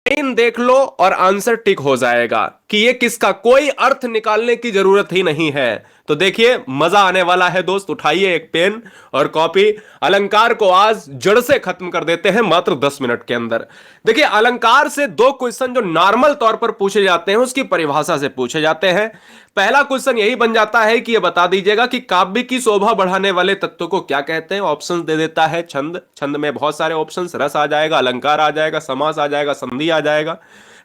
Line देख लो और answer tick हो जाएगा कि ये किसका, कोई अर्थ निकालने की जरूरत ही नहीं है। तो देखिए मजा आने वाला है दोस्त, उठाइए एक पेन और कॉपी। अलंकार को आज जड़ से खत्म कर देते हैं मात्र 10 मिनट के अंदर। देखिए अलंकार से दो क्वेश्चन जो नॉर्मल तौर पर पूछे जाते हैं उसकी परिभाषा से पूछे जाते हैं। पहला क्वेश्चन यही बन जाता है कि यह बता दीजिएगा कि काव्य की शोभा बढ़ाने वाले तत्व को क्या कहते हैं। ऑप्शंस दे देता है छंद, छंद में बहुत सारे ऑप्शंस, रस आ जाएगा, अलंकार आ जाएगा, समास आ जाएगा, संधि आ जाएगा,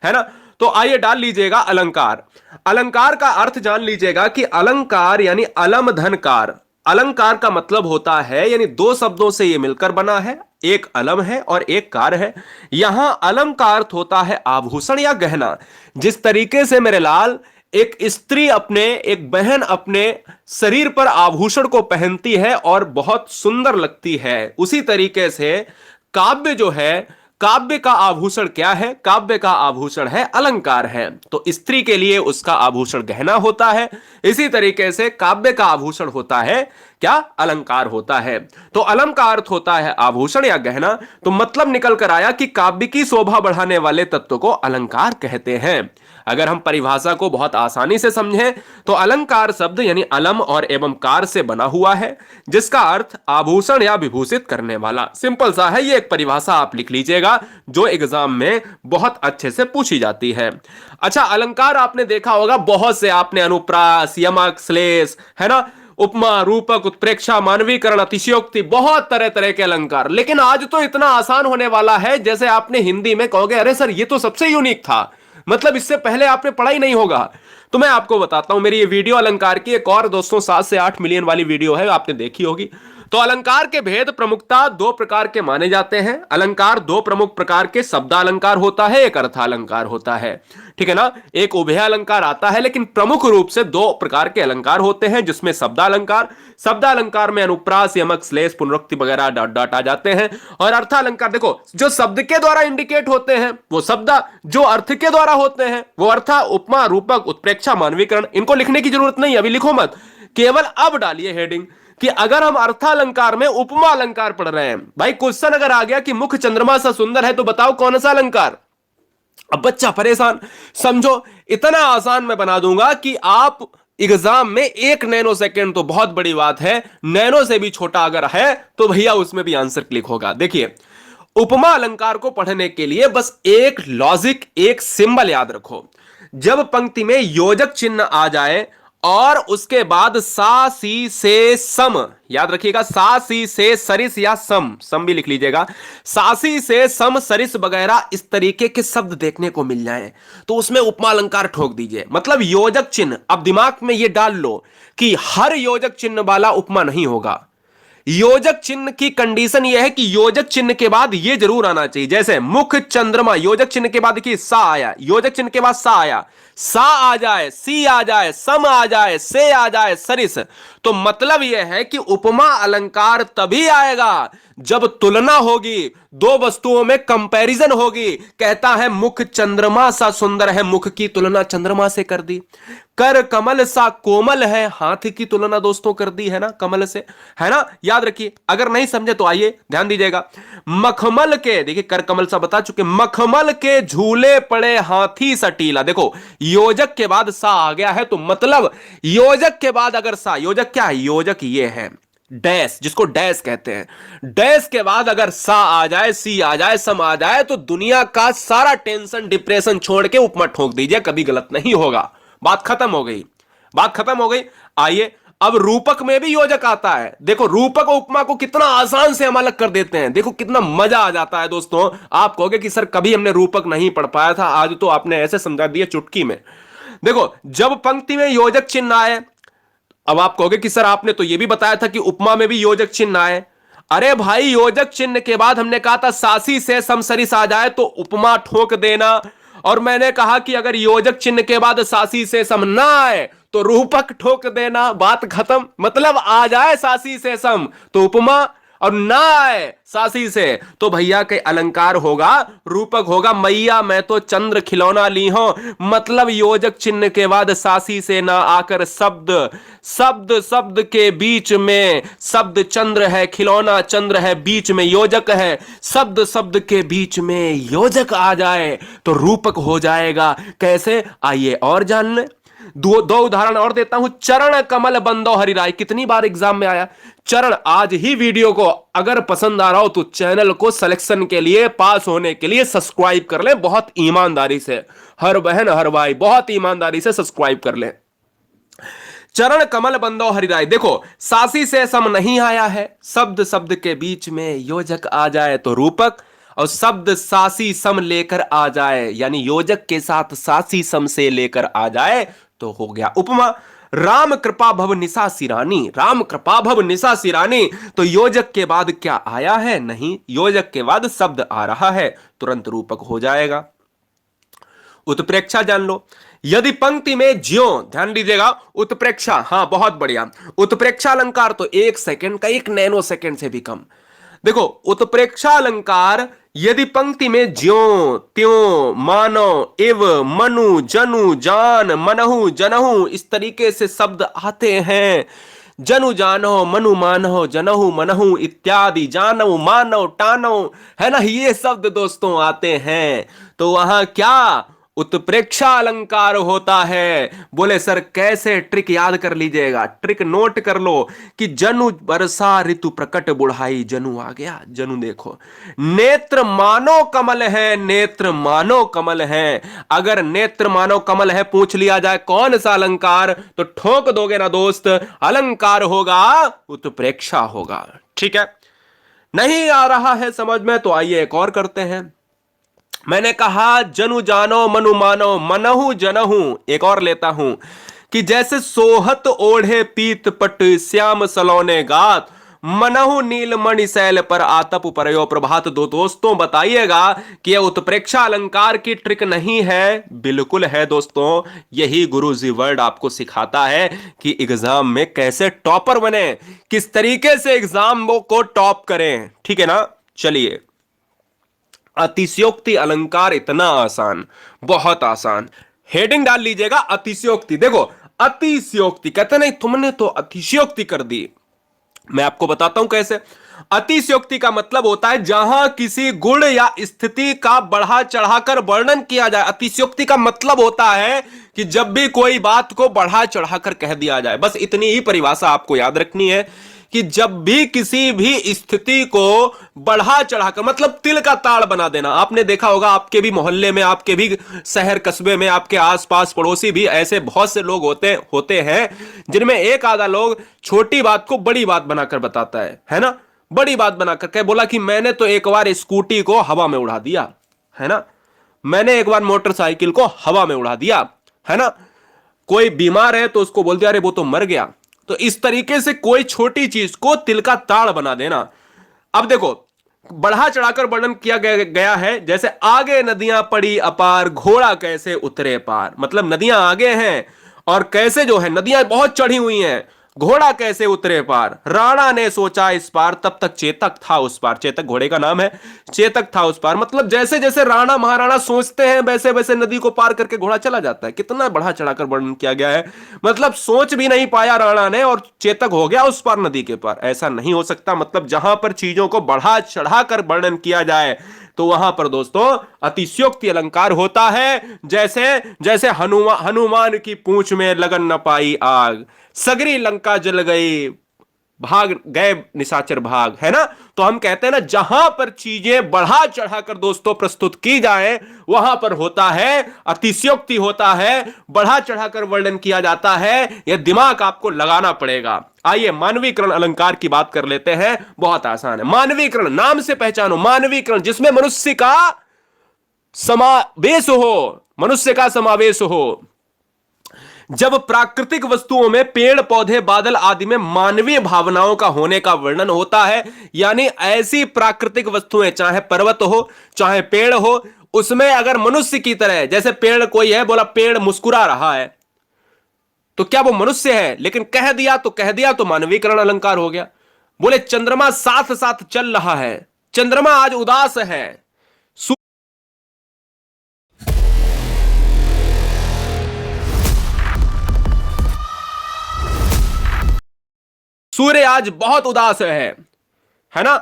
है ना। तो आइए डाल लीजिएगा अलंकार। अलंकार का अर्थ जान लीजिएगा कि अलंकार यानी अलम धनकार। अलंकार का मतलब होता है, यानी दो शब्दों से यह मिलकर बना है, एक अलम है और एक कार है। यहां अलम का अर्थ होता है आभूषण या गहना। जिस तरीके से मेरे लाल एक स्त्री अपने, एक बहन अपने शरीर पर आभूषण को पहनती है और बहुत सुंदर लगती है, उसी तरीके से काव्य जो है, काव्य का आभूषण क्या है, काव्य का आभूषण है अलंकार है। तो स्त्री के लिए उसका आभूषण गहना होता है, इसी तरीके से काव्य का आभूषण होता है क्या, अलंकार होता है। तो अलम का अर्थ होता है आभूषण या गहना। तो मतलब निकल कर आया कि काव्य की शोभा बढ़ाने वाले तत्व को अलंकार कहते हैं। अगर हम परिभाषा को बहुत आसानी से समझें तो अलंकार शब्द यानी अलम और एवं कार से बना हुआ है, जिसका अर्थ आभूषण या विभूषित करने वाला। सिंपल सा है, ये एक परिभाषा आप लिख लीजिएगा जो एग्जाम में बहुत अच्छे से पूछी जाती है। अच्छा, अलंकार आपने देखा होगा बहुत से, आपने अनुप्रास, यमक, श्लेष, है ना, उपमा, रूपक, उत्प्रेक्षा, मानवीकरण, अतिशयोक्ति, बहुत तरह तरह के अलंकार। लेकिन आज तो इतना आसान होने वाला है जैसे आपने हिंदी में कहोगे अरे सर ये तो सबसे यूनिक था, मतलब इससे पहले आपने पढ़ा ही नहीं होगा। तो मैं आपको बताता हूं, मेरी ये वीडियो अलंकार की एक और दोस्तों 7 से 8 मिलियन वाली वीडियो है, आपने देखी होगी। तो अलंकार के भेद प्रमुखता दो प्रकार के माने जाते हैं। अलंकार दो प्रमुख प्रकार के, शब्दालंकार होता है, एक अर्थालंकार होता है, ठीक है ना। एक उभय अलंकार आता है, लेकिन प्रमुख रूप से दो प्रकार के अलंकार होते हैं, जिसमें शब्दालंकार, शब्दालंकार में अनुप्रास, यमक, श्लेष, पुनरुक्ति वगैरह डॉट डॉट आ जाते हैं। और अर्थालंकार देखो, जो शब्द के द्वारा इंडिकेट होते हैं वो शब्द, जो अर्थ के द्वारा होते हैं वो अर्थ। उपमा, रूपक, उत्प्रेक्षा, मानवीकरण, इनको लिखने की जरूरत नहीं, अभी लिखो मत, केवल अब डालिए हेडिंग कि अगर हम अर्थालंकार में उपमा अलंकार पढ़ रहे हैं। भाई क्वेश्चन अगर आ गया कि मुख चंद्रमा सा सुंदर है तो बताओ कौन सा अलंकार। अब बच्चा परेशान, समझो इतना आसान मैं बना दूंगा कि आप एग्जाम में 1 नैनो सेकेंड, तो बहुत बड़ी बात है, नैनो से भी छोटा अगर है तो भैया उसमें भी आंसर क्लिक होगा। देखिए उपमा अलंकार को पढ़ने के लिए बस एक लॉजिक, एक सिंबल याद रखो। जब पंक्ति में योजक चिन्ह आ जाए और उसके बाद सा सी से सम, याद रखिएगा, सा सी से सरिस या सम, सम भी लिख लीजिएगा, सासी से सम, सरिस वगैरह इस तरीके के शब्द देखने को मिल जाएं तो उसमें उपमा अलंकार ठोक दीजिए। मतलब योजक चिन्ह, अब दिमाग में यह डाल लो कि हर योजक चिन्ह वाला उपमा नहीं होगा। योजक चिन्ह की कंडीशन यह है कि योजक चिन्ह के बाद यह जरूर आना चाहिए, जैसे मुख चंद्रमा, योजक चिन्ह के बाद देखिए सा आया, योजक चिन्ह के बाद सा आया, सा आ जाए, सी आ जाए, सम आ जाए, से आ जाए, सरिस। तो मतलब यह है कि उपमा अलंकार तभी आएगा जब तुलना होगी, दो वस्तुओं में कंपैरिजन होगी। कहता है मुख चंद्रमा सा सुंदर है, मुख की तुलना चंद्रमा से कर दी। कर कमल सा कोमल है, हाथ की तुलना दोस्तों कर दी है ना कमल से, है ना। याद रखिए, अगर नहीं समझे तो आइए ध्यान दीजिएगा। मखमल के, देखिए कर कमल सा बता चुके, मखमल के झूले पड़े हाथी सटीला। देखो योजक के बाद सा आ गया है तो मतलब योजक के बाद अगर सा, योजक क्या है, योजक ये है डैश, जिसको डैश कहते हैं। डैश के बाद अगर सा आ जाए, सी आ जाए, सम आ जाए तो दुनिया का सारा टेंशन डिप्रेशन छोड़ के उपमा ठोक दीजिए, कभी गलत नहीं होगा। बात खत्म हो गई, बात खत्म हो गई। आइए अब रूपक में भी योजक आता है। देखो रूपक और उपमा को कितना आसान से हम अलग कर देते हैं, देखो कितना मजा आ जाता है दोस्तों। आप कहोगे कि सर कभी हमने रूपक नहीं पढ़ पाया था, आज तो आपने ऐसे समझा दिया चुटकी में। देखो जब पंक्ति में योजक चिन्ह आए, अब आप कहोगे कि सर आपने तो यह भी बताया था कि उपमा में भी योजक चिन्ह आए। अरे भाई योजक चिन्ह के बाद हमने कहा था सासी से समसरिस आ जाए तो उपमा ठोक देना, और मैंने कहा कि अगर योजक चिन्ह के बाद सासी से सम ना आए तो रूपक ठोक देना, बात खत्म। मतलब आ जाए सासी से सम तो उपमा, और ना आए सासी से तो भैया के अलंकार होगा, रूपक होगा। मैया मैं तो चंद्र खिलौना ली हूं, मतलब योजक चिन्ह के बाद सासी से ना आकर शब्द, शब्द शब्द के बीच में शब्द चंद्र है, खिलौना चंद्र है, बीच में योजक है, शब्द शब्द के बीच में योजक आ जाए तो रूपक हो जाएगा। कैसे, आइए और जान ले। दो उदाहरण और देता हूं। चरण कमल बंदो हरिराय, कितनी बार एग्जाम में आया चरण। आज ही वीडियो को अगर पसंद आ रहा हो तो चैनल को सिलेक्शन के लिए, पास होने के लिए सब्सक्राइब कर ले, बहुत ईमानदारी से। हर बहन हर भाई बहुत ईमानदारी से सब्सक्राइब कर ले। चरण कमल बंदो हरिराय, देखो सासी से सम नहीं आया है, शब्द शब्द के बीच में योजक आ जाए तो रूपक, और शब्द सासी सम लेकर आ जाए यानी योजक के साथ सासी सम से लेकर आ जाए तो हो गया उपमा। राम कृपा भव निशा सिरानी, राम कृपा भव निशा सिरानी, तो योजक के बाद क्या आया है, नहीं, योजक के बाद शब्द आ रहा है, तुरंत रूपक हो जाएगा। उत्प्रेक्षा जान लो। यदि पंक्ति में ज्यों, ध्यान दीजिएगा, उत्प्रेक्षा, हां बहुत बढ़िया। उत्प्रेक्षा अलंकार तो 1 सेकंड का, 1 नैनो सेकंड से भी कम। देखो उत्प्रेक्षा अलंकार यदि पंक्ति में ज्यों त्यों मानो इव मनु जनु जान मनहु जनहु इस तरीके से शब्द आते हैं, जनु जानो मनु मानो जनहु मनहु इत्यादि, जानो मानो टानो, है ना, ये शब्द दोस्तों आते हैं तो वहां क्या उत्प्रेक्षा अलंकार होता है। बोले सर कैसे, ट्रिक याद कर लीजिएगा, ट्रिक नोट कर लो कि जनु वर्षा ऋतु प्रकट बुढ़ाई, जनु आ गया, जनु देखो, नेत्र मानो कमल है, नेत्र मानो कमल है। अगर नेत्र मानो कमल है पूछ लिया जाए कौन सा अलंकार, तो ठोक दोगे ना दोस्त, अलंकार होगा उत्प्रेक्षा होगा। ठीक है, नहीं आ रहा है समझ में तो आइए एक और करते हैं। मैंने कहा जनु जानो मनु मानो मनहु जनहु, एक और लेता हूं कि जैसे सोहत ओढ़े पीत पट श्याम सलोने गात, मनहु नीलमणि शैल पर आतप परयो प्रभात। दो दोस्तों बताइएगा कि यह उत्प्रेक्षा अलंकार की ट्रिक नहीं है, बिल्कुल है दोस्तों। यही गुरुजी वर्ड आपको सिखाता है कि एग्जाम में कैसे टॉपर बने, किस तरीके से एग्जाम को टॉप करें। ठीक है ना, चलिए। अतिशयोक्ति अलंकार इतना आसान, बहुत आसान, हेडिंग डाल लीजिएगा अतिशयोक्ति। देखो अतिशयोक्ति कहते नहीं तुमने तो अतिशयोक्ति कर दी, मैं आपको बताता हूं कैसे। अतिशयोक्ति का मतलब होता है जहां किसी गुण या स्थिति का बढ़ा चढ़ाकर वर्णन किया जाए। अतिशयोक्ति का मतलब होता है कि जब भी कोई बात को बढ़ा चढ़ाकर कह दिया जाए, बस इतनी ही परिभाषा आपको याद रखनी है कि जब भी किसी भी स्थिति को बढ़ा चढ़ाकर, मतलब तिल का ताड़ बना देना। आपने देखा होगा आपके भी मोहल्ले में, आपके भी शहर कस्बे में, आपके आसपास पड़ोसी भी ऐसे बहुत से लोग होते हैं जिनमें एक आधा लोग छोटी बात को बड़ी बात बनाकर बताता है ना, बड़ी बात बनाकर कह बोला कि मैंने तो एक बार स्कूटी को हवा में उड़ा दिया, है ना, मैंने एक बार मोटरसाइकिल को हवा में उड़ा दिया, है ना। कोई बीमार है तो उसको बोल दिया अरे वो तो मर गया। तो इस तरीके से कोई छोटी चीज को तिल का ताड़ बना देना। अब देखो बढ़ा चढ़ाकर वर्णन किया गया है, जैसे आगे नदियां पड़ी अपार घोड़ा कैसे उतरे पार, मतलब नदियां आगे हैं और कैसे जो है नदियां बहुत चढ़ी हुई हैं, घोड़ा कैसे उतरे पार। राणा ने सोचा इस पार तब तक चेतक था उस पार, चेतक घोड़े का नाम है, चेतक था उस पार। मतलब जैसे जैसे राणा महाराणा सोचते हैं वैसे वैसे नदी को पार करके घोड़ा चला जाता है। कितना बढ़ा चढ़ाकर वर्णन किया गया है, मतलब सोच भी नहीं पाया राणा ने और चेतक हो गया उस पार नदी के पार। ऐसा नहीं हो सकता, मतलब जहां पर चीजों को बढ़ा चढ़ाकर वर्णन किया जाए तो वहां पर दोस्तों अतिशयोक्ति अलंकार होता है। जैसे जैसे हनुमान की पूंछ में लगन न पाई आग, सगरी लंका जल गई, भाग गए निशाचर भाग, है ना। तो हम कहते हैं ना जहां पर चीजें बढ़ा चढ़ाकर दोस्तों प्रस्तुत की जाए वहां पर होता है अतिशयोक्ति, होता है बढ़ा चढ़ाकर वर्णन किया जाता है। यह दिमाग आपको लगाना पड़ेगा। आइए मानवीकरण अलंकार की बात कर लेते हैं, बहुत आसान है। मानवीकरण नाम से पहचानो, मानवीकरण जिसमें मनुष्य का समावेश हो, मनुष्य का समावेश हो। जब प्राकृतिक वस्तुओं में पेड़ पौधे बादल आदि में मानवीय भावनाओं का होने का वर्णन होता है, यानी ऐसी प्राकृतिक वस्तुएं चाहे पर्वत हो चाहे पेड़ हो, उसमें अगर मनुष्य की तरह, जैसे पेड़ कोई है बोला पेड़ मुस्कुरा रहा है तो क्या वो मनुष्य है, लेकिन कह दिया तो मानवीकरण अलंकार हो गया। बोले चंद्रमा साथ साथ चल रहा है, चंद्रमा आज उदास है। सूर्य आज बहुत उदास है ना।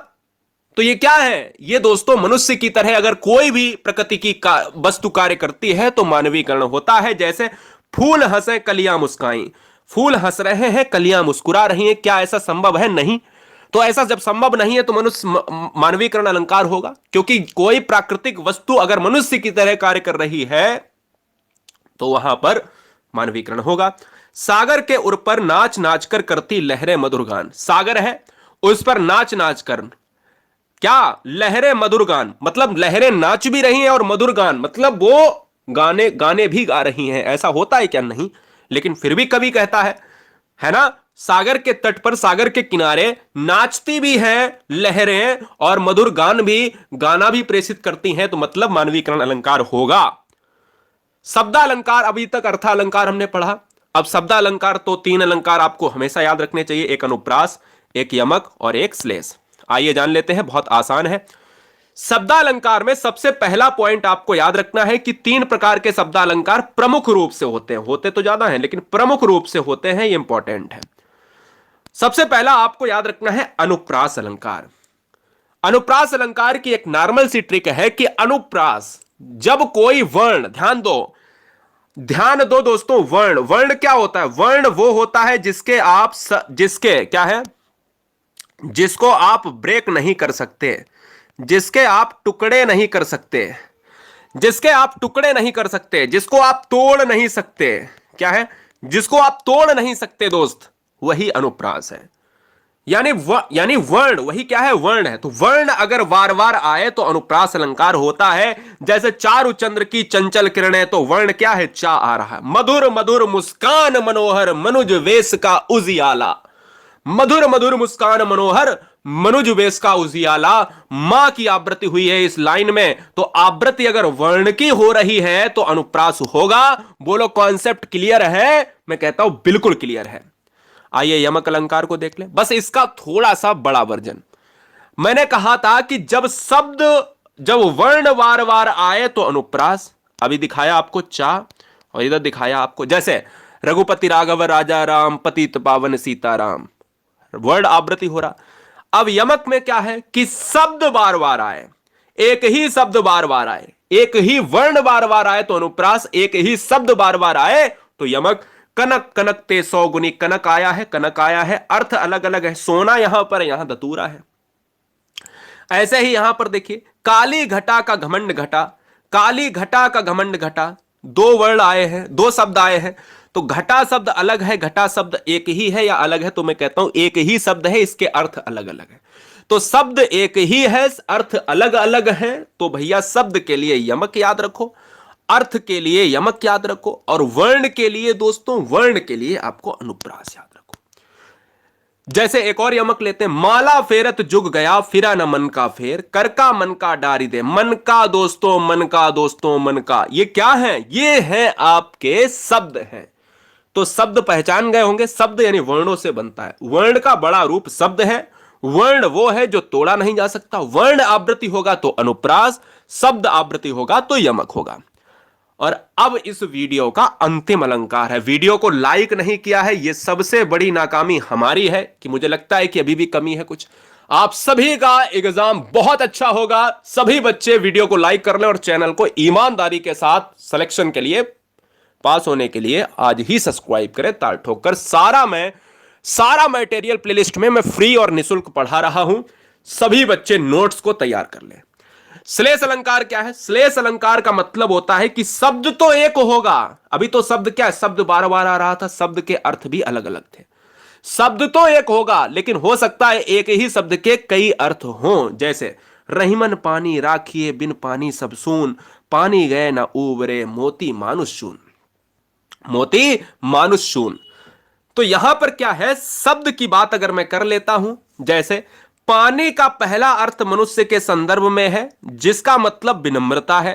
तो ये क्या है, ये दोस्तों मनुष्य की तरह अगर कोई भी प्रकृति की वस्तु कार्य करती है तो मानवीकरण होता है। जैसे फूल हंसे कलियां मुस्काई, फूल हंस रहे हैं कलियां मुस्कुरा रही हैं, क्या ऐसा संभव है? नहीं। तो ऐसा जब संभव नहीं है तो मनुष्य मानवीकरण अलंकार होगा, क्योंकि कोई प्राकृतिक वस्तु अगर मनुष्य की तरह कार्य कर रही है तो वहां पर मानवीकरण होगा। सागर के उर पर नाच नाच कर करती लहरें मधुर गान, सागर है उस पर नाच नाच कर, क्या लहरें मधुर गान, मतलब लहरें नाच भी रही हैं और मधुर गान मतलब वो गाने गाने भी गा रही हैं। ऐसा होता है क्या? नहीं, लेकिन फिर भी कवि कहता है ना, सागर के तट पर सागर के किनारे नाचती भी हैं लहरें और मधुर गान भी, गाना भी प्रेषित करती हैं, तो मतलब मानवीकरण अलंकार होगा। शब्दालंकार, अभी तक अर्थालंकार हमने पढ़ा। अब शब्दालंकार तो 3 अलंकार आपको हमेशा याद रखने चाहिए, एक अनुप्रास, एक यमक और एक श्लेष। आइए जान लेते हैं, बहुत आसान है। शब्दालंकार में सबसे पहला पॉइंट आपको याद रखना है कि 3 प्रकार के शब्दालंकार प्रमुख रूप से होते हैं, होते तो ज्यादा हैं लेकिन प्रमुख रूप से होते हैं, ये इंपॉर्टेंट है। सबसे पहला आपको याद रखना है अनुप्रास अलंकार। अनुप्रास अलंकार की एक नॉर्मल सी ट्रिक है कि अनुप्रास, जब कोई वर्ण, ध्यान दो दोस्तों, वर्ण क्या होता है? वर्ण वो होता है जिसके क्या है, जिसको आप ब्रेक नहीं कर सकते, जिसके आप टुकड़े नहीं कर सकते, जिसके आप टुकड़े नहीं कर सकते, जिसको आप तोड़ नहीं सकते, क्या है, जिसको आप तोड़ नहीं सकते दोस्त, वही अनुप्रास है। यानी वर्ण, वही क्या है, वर्ण है। तो वर्ण अगर बार बार आए तो अनुप्रास अलंकार होता है। जैसे चारु चंद्र की चंचल किरणें, तो वर्ण क्या है, चा आ रहा है। मधुर मधुर मुस्कान मनोहर मनुज वेश का उजियाला, मधुर मधुर मुस्कान मनोहर मनुज वेश का उजियाला, मां की आवृत्ति हुई है इस लाइन में, तो आवृत्ति अगर वर्ण की हो रही है तो अनुप्रास होगा। बोलो कॉन्सेप्ट क्लियर है? मैं कहता हूं बिल्कुल क्लियर है। आइए यमक अलंकार को देख ले, बस इसका थोड़ा सा बड़ा वर्जन। मैंने कहा था कि जब वर्ण बार बार आए तो अनुप्रास, अभी दिखाया आपको चा और इधर दिखाया आपको, जैसे रघुपति राघव राजा राम पतित पावन सीताराम, वर्ड आवृत्ति हो रहा। अब यमक में क्या है कि शब्द बार बार आए, एक ही शब्द बार बार आए, एक ही वर्ण बार बार आए तो अनुप्रास, एक ही शब्द बार बार आए तो यमक। कनक कनक ते 100 गुनी, कनक आया है, कनक आया है, अर्थ अलग अलग है, सोना यहां पर, यहां दतूरा है। ऐसे ही यहां पर देखिए, काली घटा का घमंड घटा, काली घटा का घमंड घटा, 2 वर्ड आए हैं, 2 शब्द आए हैं। तो घटा शब्द अलग है, घटा शब्द एक ही है या अलग है? तो मैं कहता हूं एक ही शब्द है, इसके अर्थ अलग अलग है। तो शब्द एक ही है, अर्थ अलग अलग है, तो भैया शब्द के लिए यमक याद रखो, अर्थ के लिए यमक याद रखो, और वर्ण के लिए दोस्तों, वर्ण के लिए आपको अनुप्रास याद रखो। जैसे एक और यमक लेते हैं, माला फेरत जुग गया फिरा न मन का फेर, कर का मन का डारी दे, मन का दोस्तों, मन का दोस्तों, मन का, ये क्या है? ये है आपके शब्द हैं। तो शब्द पहचान गए होंगे, शब्द यानी वर्णों से बनता है, वर्ण का बड़ा रूप शब्द है। वर्ण वो है जो तोड़ा नहीं जा सकता, वर्ण आवृत्ति होगा तो अनुप्रास, शब्द आवृत्ति होगा तो यमक होगा। और अब इस वीडियो का अंतिम अलंकार है। वीडियो को लाइक नहीं किया है, यह सबसे बड़ी नाकामी हमारी है, कि मुझे लगता है कि अभी भी कमी है कुछ। आप सभी का एग्जाम बहुत अच्छा होगा, सभी बच्चे वीडियो को लाइक कर लें और चैनल को ईमानदारी के साथ सिलेक्शन के लिए, पास होने के लिए आज ही सब्सक्राइब करें ताल ठोकर। सारा मटेरियल प्लेलिस्ट में मैं फ्री और निःशुल्क पढ़ा रहा हूं, सभी बच्चे नोट्स को तैयार कर लें। श्लेष अलंकार क्या है? श्लेष अलंकार का मतलब होता है कि शब्द तो एक होगा, अभी तो शब्द क्या है, शब्द बार बार आ रहा था, शब्द के अर्थ भी अलग अलग थे। शब्द तो एक होगा लेकिन हो सकता है एक ही शब्द के कई अर्थ हों। जैसे रहीमन पानी राखिए बिन पानी सब सून, पानी गए ना उबरे मोती मानुष शून, मोती मानुष शून। तो यहां पर क्या है, शब्द की बात अगर मैं कर लेता हूं, जैसे पानी का पहला अर्थ मनुष्य के संदर्भ में है, जिसका मतलब विनम्रता है।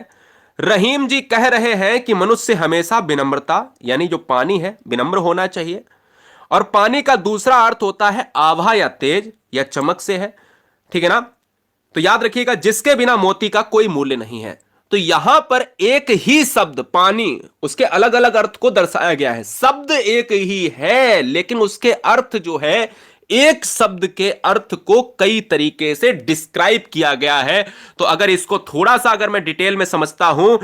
रहीम जी कह रहे हैं कि मनुष्य हमेशा विनम्रता, यानी जो पानी है विनम्र होना चाहिए। और पानी का दूसरा अर्थ होता है आभा या तेज, या चमक से है, ठीक है ना। तो याद रखिएगा, जिसके बिना मोती का कोई मूल्य नहीं है। तो यहां पर एक ही शब्द पानी, उसके अलग अलग अर्थ को दर्शाया गया है। शब्द एक ही है लेकिन उसके अर्थ जो है, एक शब्द के अर्थ को कई तरीके से डिस्क्राइब किया गया है। तो अगर इसको थोड़ा सा अगर मैं डिटेल में समझता हूं